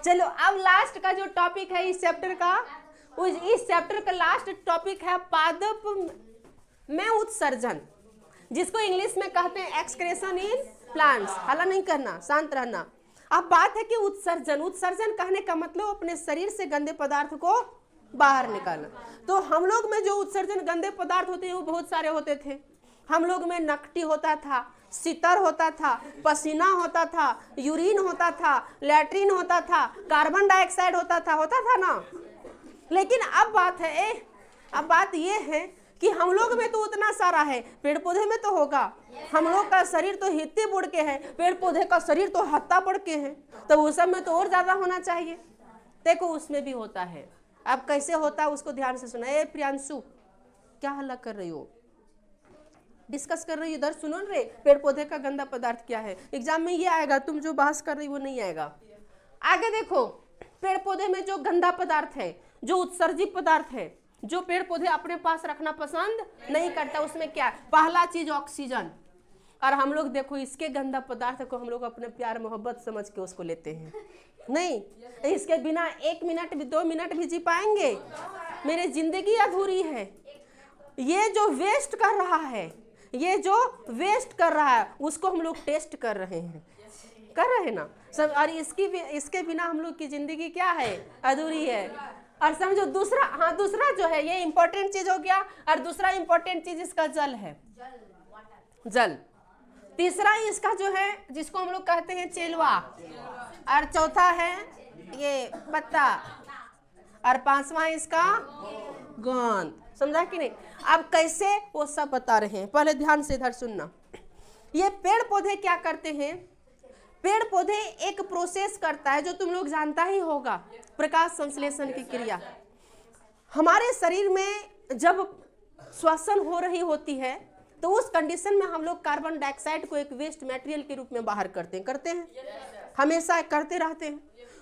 चलो अब लास्ट का जो टॉपिक है इस चैप्टर का, इस चैप्टर का लास्ट टॉपिक है पादप में उत्सर्जन, जिसको इंग्लिश में कहते हैं एक्सक्रेशन इन प्लांट्स। हल्ला नहीं करना, शांत रहना। अब बात है कि उत्सर्जन, उत्सर्जन कहने का मतलब अपने शरीर से गंदे पदार्थ को बाहर निकालना। तो हम लोग में जो उत्सर्जन गंदे पदार्थ होते हैं वो बहुत सारे होते थे। हम लोग में नकटी होता था, सितर होता था, पसीना होता था, यूरिन होता था, लैट्रिन होता था, कार्बन डाइऑक्साइड होता था ना। लेकिन अब बात ये है कि हम लोग में तो उतना सारा है, पेड़ पौधे में तो होगा। हम लोग का शरीर तो हित्ते बुढ़ के है, पेड़ पौधे का शरीर तो हत्ता बढ़ के है, तो उस सब में तो और ज्यादा होना चाहिए। देखो उसमें भी होता है। अब कैसे होता है उसको ध्यान से सुना। ए प्रियांशु, क्या हल्ला कर रही हो? डिस्कस कर रही हो, इधर सुनो रे। पेड़ पौधे का गंदा पदार्थ क्या है? एग्जाम में ये आएगा, तुम जो बहस कर रही वो नहीं आएगा। आगे देखो, पेड़ पौधे में जो गंदा पदार्थ है, जो उत्सर्जित पदार्थ है, जो पेड़ पौधे अपने पास रखना पसंद नहीं करता, उसमें क्या? पहला चीज ऑक्सीजन। और हम लोग देखो इसके गंदा पदार्थ को हम लोग अपने प्यार मोहब्बत समझ के उसको लेते हैं। नहीं, इसके बिना 1 मिनट भी 2 मिनट भी जी पाएंगे? मेरी जिंदगी अधूरी है। ये जो वेस्ट कर रहा है उसको हम लोग टेस्ट कर रहे हैं ना सब। और इसके बिना हम लोग की जिंदगी क्या है? अधूरी है। और समझो दूसरा जो है, ये इंपॉर्टेंट चीज हो गया। और दूसरा इंपॉर्टेंट चीज इसका जल है, जल। तीसरा इसका जो है, जिसको हम लोग कहते हैं चेलवा। और चौथा है ये पत्ता। और 5वां इसका गोंद। समझा कि नहीं? अब कैसे वो सब बता रहे हैं, पहले ध्यान से इधर सुनना। ये पेड़ पौधे क्या करते हैं? पेड़ पौधे एक प्रोसेस करता है जो तुम लोग जानता ही होगा, प्रकाश संश्लेषण की क्रिया। हमारे शरीर में जब श्वसन हो रही होती है तो उस कंडीशन में हम लोग कार्बन डाइऑक्साइड को एक वेस्ट मटेरियल के रूप में बाहर करते हैं, हमेशा करते रहते हैं।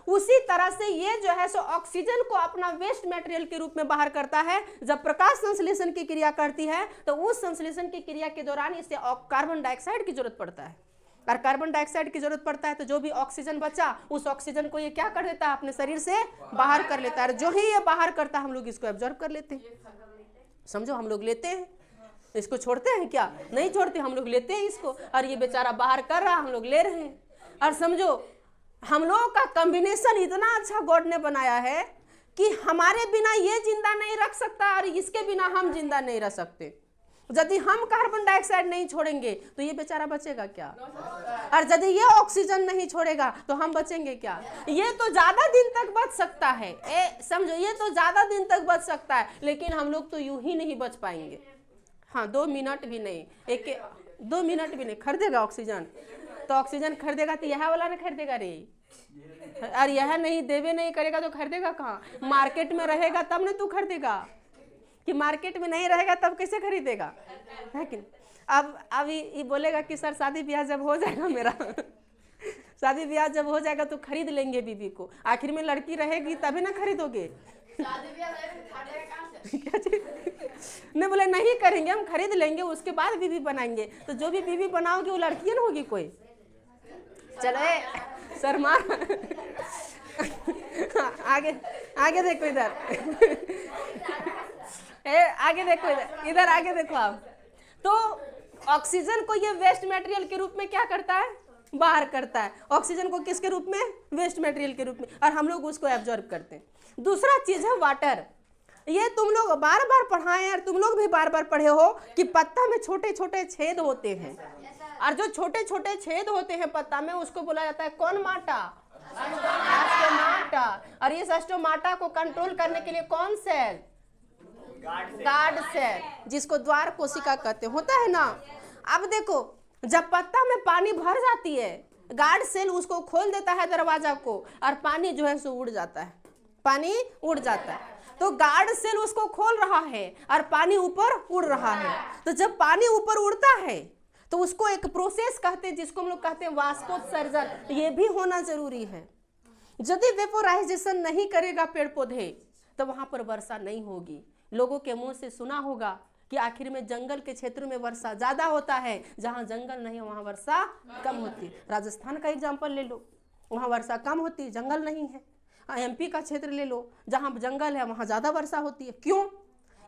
उसी तरह से ये जो है सो ऑक्सीजन को अपना वेस्ट मटेरियल के रूप में बाहर करता है। जब प्रकाश संश्लेषण की क्रिया करती है तो उस संश्लेषण की क्रिया के दौरान इसे कार्बन डाइऑक्साइड की जरूरत पड़ता है। और कार्बन डाइऑक्साइड की जरूरत पड़ता है तो जो भी ऑक्सीजन बचा उस ऑक्सीजन को ये क्या कर देता है? अपने शरीर से बाहर कर लेता है। जो ही ये बाहर करता है हम लोग इसको एब्जॉर्ब कर लेते हैं। समझो, हम लोग लेते हैं, इसको छोड़ते हैं क्या? नहीं छोड़ते, हम लोग लेते हैं इसको। और ये बेचारा बाहर कर रहा, हम लोग ले रहे हैं। और समझो हम लोगों का कॉम्बिनेशन इतना अच्छा गॉड ने बनाया है कि हमारे बिना ये जिंदा नहीं रख सकता और इसके बिना हम जिंदा नहीं रह सकते। यदि हम कार्बन डाइऑक्साइड नहीं छोड़ेंगे तो ये बेचारा बचेगा क्या? और यदि ये ऑक्सीजन नहीं छोड़ेगा तो हम बचेंगे क्या? ये तो ज्यादा दिन तक बच सकता है, समझो, ये तो ज्यादा दिन तक बच सकता है, लेकिन हम लोग तो यूं ही नहीं बच पाएंगे। हाँ, 2 मिनट भी नहीं, 2 मिनट भी नहीं। खरीदेगा ऑक्सीजन तो ऑक्सीजन खरीदेगा तो यह वाला ना खरीदेगा रे। और यह नहीं देवे नहीं करेगा तो खरीदेगा कहाँ? मार्केट में रहेगा तब ना तू खरीदेगा, कि मार्केट में नहीं रहेगा तब कैसे खरीदेगा? है कि? अब ये बोलेगा कि सर शादी ब्याह जब हो जाएगा मेरा शादी ब्याह जब हो जाएगा तो खरीद लेंगे बीबी को। आखिर में लड़की रहेगी तभी ना खरीदोगे। नहीं बोले नहीं करेंगे, हम खरीद लेंगे, उसके बाद बीबी बनाएंगे। तो जो भी बीबी बनाओगे वो लड़की ना होगी कोई। चलो शर्मा आगे देखो इधर आगे देखो इधर आगे देखो आप। तो ऑक्सीजन को ये वेस्ट मटेरियल के रूप में क्या करता है? बाहर करता है। ऑक्सीजन को किसके रूप में? वेस्ट मटेरियल के रूप में। और हम लोग उसको एब्जॉर्ब करते हैं। दूसरा चीज है वाटर। ये तुम लोग बार बार पढ़ाए और तुम लोग भी बार बार पढ़े हो कि पत्ता में छोटे छोटे छेद होते हैं। और जो छोटे छोटे छेद होते हैं पत्ता में उसको बोला जाता है कौन? माटा, स्टोमाटा। और इस स्टोमाटा को कंट्रोल करने के लिए कौन सेल? गार्ड सेल, जिसको द्वार कोशिका कहते हैं, होता है ना। अब देखो जब पत्ता में पानी भर जाती है, गार्ड सेल उसको खोल देता है दरवाजा को, और पानी जो है सो उड़ जाता है, पानी उड़ जाता है। तो गार्ड सेल उसको खोल रहा है और पानी ऊपर उड़ रहा है। तो जब पानी ऊपर उड़ता है तो उसको एक प्रोसेस कहते हैं जिसको हम लोग कहते हैं वाष्पोत्सर्जन। ये भी होना जरूरी है। यदि वेपोराइजेशन नहीं करेगा पेड़ पौधे तो वहां पर वर्षा नहीं होगी। लोगों के मुंह से सुना होगा कि आखिर में जंगल के क्षेत्र में वर्षा ज्यादा होता है, जहां जंगल नहीं वहां वर्षा कम होती है। राजस्थान का एग्जाम्पल ले लो, वहाँ वर्षा कम होती है, जंगल नहीं है। एमपी का क्षेत्र ले लो, जहाँ जंगल है वहाँ ज़्यादा वर्षा होती है। क्यों?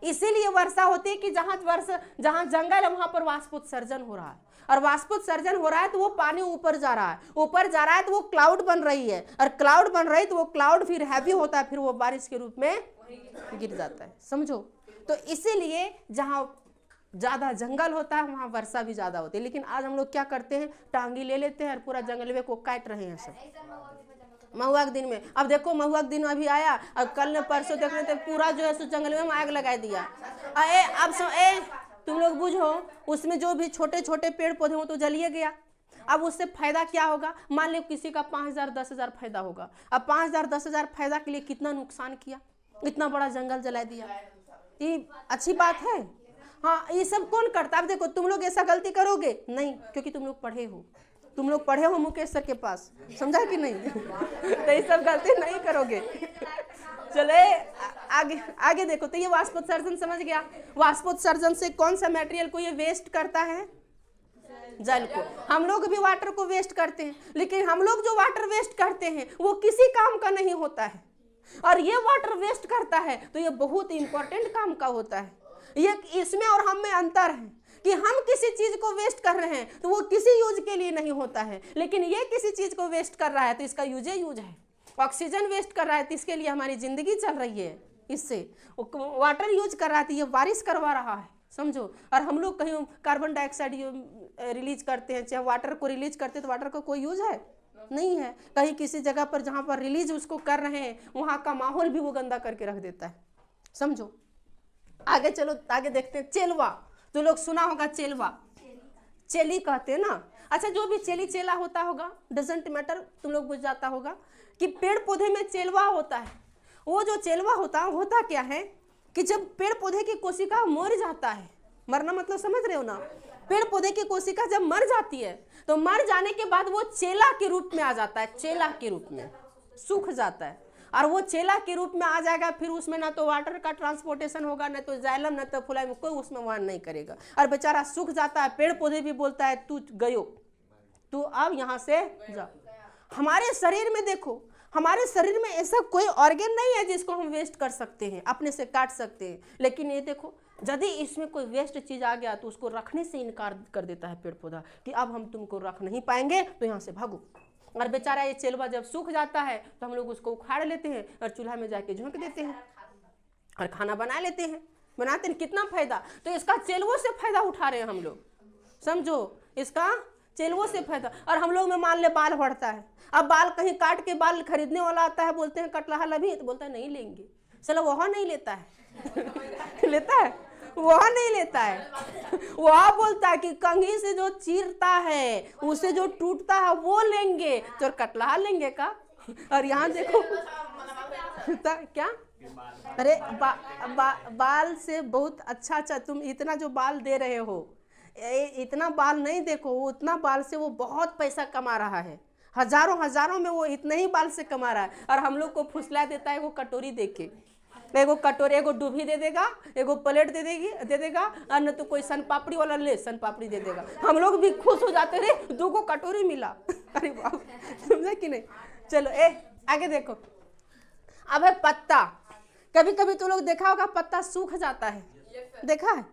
इसीलिए वर्षा होती है कि जहाँ जंगल है वहाँ पर वाष्पोत्सर्जन हो रहा है, और वाष्पोत्सर्जन हो रहा है तो वो पानी ऊपर जा रहा है, ऊपर जा रहा है तो वो क्लाउड बन रही है, और क्लाउड बन रही है तो वो क्लाउड फिर हैवी होता है, फिर वो बारिश के रूप में गिर जाता है। समझो, तो इसीलिए जहाँ ज़्यादा जंगल होता है वहाँ वर्षा भी ज़्यादा होती है। लेकिन आज हम लोग क्या करते हैं, टांगी ले लेते हैं और पूरा जंगल को काट रहे हैं सब महुआ के दिन में। अब देखो महुआ के दिन अभी आया, और कल ने परसों देख रहे थे पूरा जो है सो जंगल में आग लगा दिया। अब तुम लोग बुझो, उसमें जो भी छोटे छोटे पेड़ पौधे हो तो जलिए गया। अब उससे फायदा क्या होगा? मान लो किसी का 5,000 10,000 फायदा होगा। अब 5,000 10,000 फायदा के लिए कितना नुकसान किया, इतना बड़ा जंगल जला दिया। ये अच्छी बात है? हाँ, ये सब कौन करता? अब देखो, तुम लोग ऐसा गलती करोगे नहीं, क्योंकि तुम लोग पढ़े हो, तुम लोग पढ़े हो मुकेश सर के पास, समझा कि नहीं? तो ये सब गलती नहीं करोगे। चले आगे देखो, तो ये वाष्पोत्सर्जन समझ गया। वाष्पोत्सर्जन से कौन सा मटेरियल को ये वेस्ट करता है? जल को। हम लोग भी वाटर को वेस्ट करते हैं, लेकिन हम लोग जो वाटर वेस्ट करते हैं वो किसी काम का नहीं होता है, और ये वाटर वेस्ट करता है तो ये बहुत इंपॉर्टेंट काम का होता है। ये इसमें और हम में अंतर है कि हम किसी चीज को वेस्ट कर रहे हैं तो वो किसी यूज के लिए नहीं होता है, लेकिन ये किसी चीज को वेस्ट कर रहा है तो इसका यूज है। ऑक्सीजन वेस्ट कर रहा है तो इसके लिए हमारी जिंदगी चल रही है, इससे वाटर यूज कर रहा है तो ये बारिश करवा रहा है। समझो, और हम लोग कहीं कार्बन डाइऑक्साइड रिलीज करते हैं, चाहे वाटर को रिलीज करते हैं, तो वाटर का कोई यूज है नहीं है। कहीं किसी जगह पर जहाँ पर रिलीज उसको कर रहे हैं वहाँ का माहौल भी वो गंदा करके रख देता है। समझो, आगे चलो, आगे देखते हैं। चेलवा, तो लोग सुना होगा, चेलवा चेली कहते हैं ना। अच्छा, जो भी चेली चेला होता होगा डजंट मैटर, तुम लोग बुझ जाता होगा कि पेड़ पौधे में चेलवा होता है। वो जो चेलवा होता क्या है कि जब पेड़ पौधे की कोशिका मर जाता है, मरना मतलब समझ रहे हो ना, पेड़ पौधे की कोशिका जब मर जाती है तो मर जाने के बाद वो चेला के रूप में आ जाता है, चेला के रूप में सूख जाता है, और वो चेला के रूप में आ जाएगा। फिर उसमें ना तो वाटर का ट्रांसपोर्टेशन होगा, ना तो जाइलम, ना तो फुलाइम, कोई उसमें वहन नहीं करेगा, और बेचारा सूख जाता है। पेड़ पौधे भी बोलता है तू गयो, तू अब यहाँ से जा। हमारे शरीर में देखो, हमारे शरीर में ऐसा कोई ऑर्गन नहीं है जिसको हम वेस्ट कर सकते हैं, अपने से काट सकते हैं। लेकिन ये देखो, यदि इसमें कोई वेस्ट चीज आ गया तो उसको रखने से इनकार कर देता है पेड़ पौधा कि अब हम तुमको रख नहीं पाएंगे, तो यहाँ से भागो। और बेचारा ये चेलवा जब सूख जाता है तो हम लोग उसको उखाड़ लेते हैं और चूल्हा में जाके झोंक देते हैं और खाना बना लेते हैं, बनाते हैं। कितना फायदा, तो इसका चेलवों से फायदा उठा रहे हैं हम लोग। समझो, इसका चेलवों से फायदा। और हम लोग में मान ले बाल बढ़ता है, अब बाल कहीं काट के बाल खरीदने वाला आता है, बोलते हैं कटलाहा लभी, तो बोलता है नहीं लेंगे। चलो वह नहीं लेता है लेता है, वह नहीं लेता है, वह बोलता है कि कंघी से जो चीरता है, उसे जो टूटता है वो लेंगे, तो कटलाहा लेंगे का। और यहाँ देखो क्या, अरे बाल से बहुत अच्छा तुम इतना जो बाल दे रहे हो, इतना बाल नहीं देखो, वो उतना बाल से वो बहुत पैसा कमा रहा है, हजारों में वो इतने ही बाल से कमा रहा है। और हम लोग को फुसला देता है वो कटोरी दे के, एगो कटोरी, एगो डूबी दे देगा, एगो प्लेट दे देगा, और न तो कोई सन पापड़ी वाला ले सन पापड़ी दे देगा। हम लोग भी खुश हो जाते रे, 2 कटोरी मिला। अरे वाह, समझे कि नहीं। चलो आगे देखो। अब है पत्ता। कभी कभी तो लोग देखा होगा पत्ता सूख जाता है, देखा है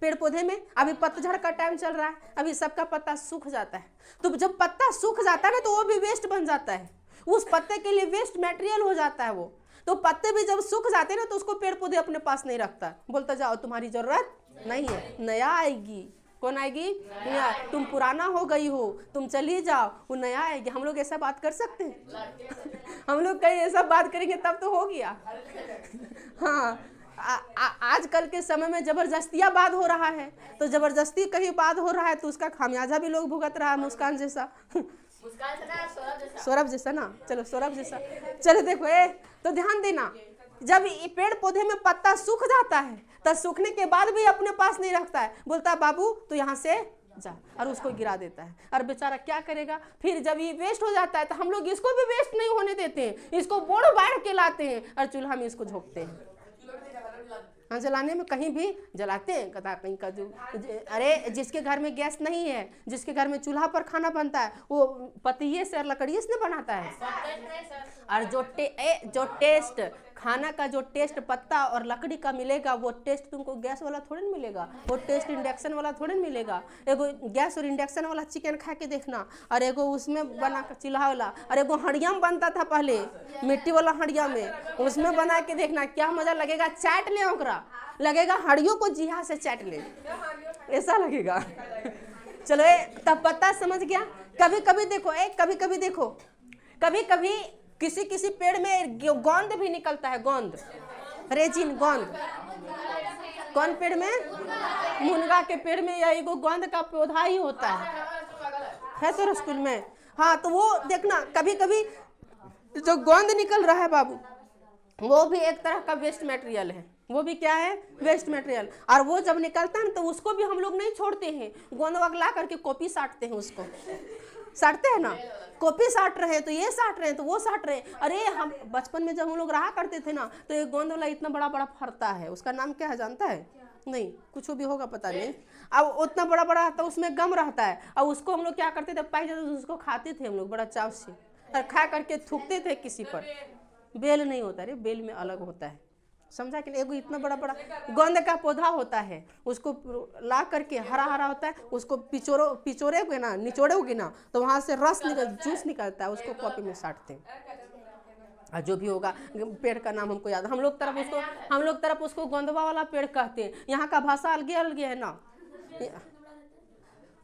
पेड़ पौधे में। अभी पतझड़ का टाइम चल रहा है, अभी सबका पत्ता सूख जाता है। तो जब पत्ता सूख जाता है ना तो वो भी वेस्ट बन जाता है, उस पत्ते के लिए वेस्ट मटेरियल हो जाता है वो। तो पत्ते भी जब सूख जाते हैं ना तो उसको पेड़ पौधे अपने पास नहीं रखता, बोलता जाओ तुम्हारी जरूरत नहीं है, नया आएगी। कौन आएगी? नया। तुम पुराना हो गई हो, तुम चली जाओ, वो नया आएगी। हम लोग ऐसा बात कर सकते हैं? हम लोग कहीं ऐसा बात करेंगे तब तो हो गया। हाँ, आजकल के समय में जबरदस्तियाबाद हो रहा है, तो जबरदस्ती कहीं बात हो रहा है तो उसका खामियाजा भी लोग भुगत रहा है। मुस्कान जैसा, सौरभ जैसा ना, चलो सौरभ जैसा। चलो देखो तो ध्यान देना, जब पेड़ पौधे में पत्ता सूख जाता है तो सूखने के बाद भी अपने पास नहीं रखता है, बोलता है बाबू तो यहाँ से जा, और उसको गिरा देता है। और बेचारा क्या करेगा? फिर जब ये वेस्ट हो जाता है तो हम लोग इसको भी वेस्ट नहीं होने देते हैं, इसको बोड़ बाढ़ के लाते हैं और चूल्हा में इसको झोंकते हैं। हाँ, जलाने में कहीं भी जलाते हैं, कदा कहीं का जो, अरे जिसके घर में गैस नहीं है, जिसके घर में चूल्हा पर खाना बनता है, वो पतीये से और लकड़िए से बनाता है। और जो टेस्ट खाना का जो टेस्ट पत्ता और लकड़ी का मिलेगा, वो टेस्ट तुमको गैस वाला थोड़े न मिलेगा, वो टेस्ट इंडक्शन वाला थोड़े न मिलेगा। एगो गैस और इंडक्शन वाला चिकन खा के देखना, और एगो उसमें बना कर चूल्हा वाला, और एगो हंडिया में बनता था पहले, मिट्टी वाला हंडिया में, उसमें बना के देखना क्या मजा लगेगा। चाट ले ओकरा, लगेगा हंडियों को जीहा से चाट ले, ऐसा लगेगा। चलो तब पत्ता समझ गया। कभी कभी देखो, कभी कभी किसी पेड़ में गोंद भी निकलता है, गोंद, रेजिन, गोंद। कौन पेड़ में? मुनगा के पेड़ में या एगो गोंद का पौधा ही होता है तो स्कूल में। हाँ, तो वो देखना कभी कभी जो गोंद निकल रहा है बाबू, वो भी एक तरह का वेस्ट मटेरियल है। वो भी क्या है? Waste material. और वो जब निकलता है तो उसको भी हम लोग नहीं छोड़ते हैं, गोंद वगला करके कॉपी साटते हैं, उसको साटते हैं ना, कॉपी साट रहे हैं तो ये साट रहे हैं तो वो साट रहे हैं। अरे हम बचपन में जब हम लोग रहा करते थे ना, तो एक गोंद वाला इतना बड़ा बड़ा फरता है, उसका नाम क्या है जानता है? नहीं, कुछ भी होगा पता नहीं। अब उतना बड़ा बड़ा तो उसमें गम रहता है, और उसको हम लोग क्या करते थे, पाई जाते तो उसको खाते थे हम लोग बड़ा चाव से, और खा करके थूकते थे किसी पर। बेल नहीं होता रे, बेल में अलग होता है, समझा कि नहीं? एगो इतना बड़ा बड़ा गोंद का पौधा होता है, उसको ला करके हरा हरा होता है, उसको पिचोड़ोगे ना, निचोड़ोगे ना, तो वहाँ से रस जूस निकलता है, उसको कॉपी में साटते हैं। और जो भी होगा, पेड़ का नाम हमको याद, हम लोग तरफ उसको गोंदवा वाला पेड़ कहते हैं। यहाँ का भाषा अलगे अलगे है ना।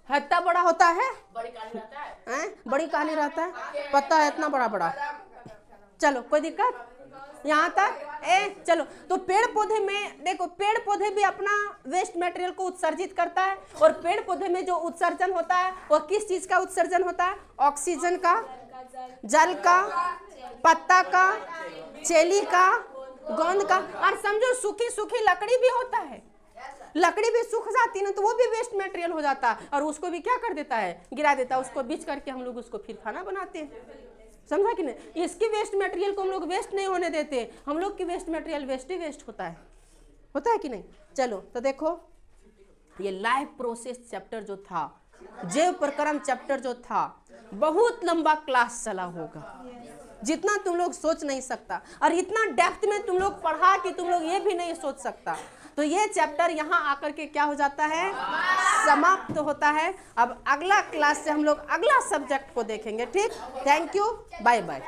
इतना बड़ा होता है, बड़ी कहानी रहता है, पत्ता है इतना बड़ा बड़ा। चलो कोई दिक्कत यहाँ तक? चलो, तो पेड़ पौधे में देखो, पेड़ पौधे भी अपना वेस्ट मटेरियल को उत्सर्जित करता है, और पेड़ पौधे में जो उत्सर्जन होता है वो किस चीज का उत्सर्जन होता है? ऑक्सीजन का, जल का, पत्ता का, चेली का, गोंद का। और समझो सूखी सूखी लकड़ी भी होता है, लकड़ी भी सूख जाती है ना, तो वो भी वेस्ट मटेरियल हो जाता है, और उसको भी क्या कर देता है? गिरा देता है, उसको बीच करके हम लोग उसको फिर खाना बनाते हैं, समझा कि नहीं? इसकी वेस्ट मटेरियल को हम लोग वेस्ट नहीं होने देते, हम लोग की वेस्ट मटेरियल वेस्ट ही वेस्ट होता है कि नहीं? चलो तो देखो, ये लाइफ प्रोसेस चैप्टर जो था, जैव प्रक्रम चैप्टर जो था, बहुत लंबा क्लास चला होगा, जितना तुम लोग सोच नहीं सकता, और इतना डेप्थ में तुम लोग पढ़ा कि तुम लोग ये भी नहीं सोच सकता। तो ये चैप्टर यहाँ आकर के क्या हो जाता है? समाप्त होता है। अब अगला क्लास से हम लोग अगला सब्जेक्ट को देखेंगे, ठीक? Thank you, bye bye.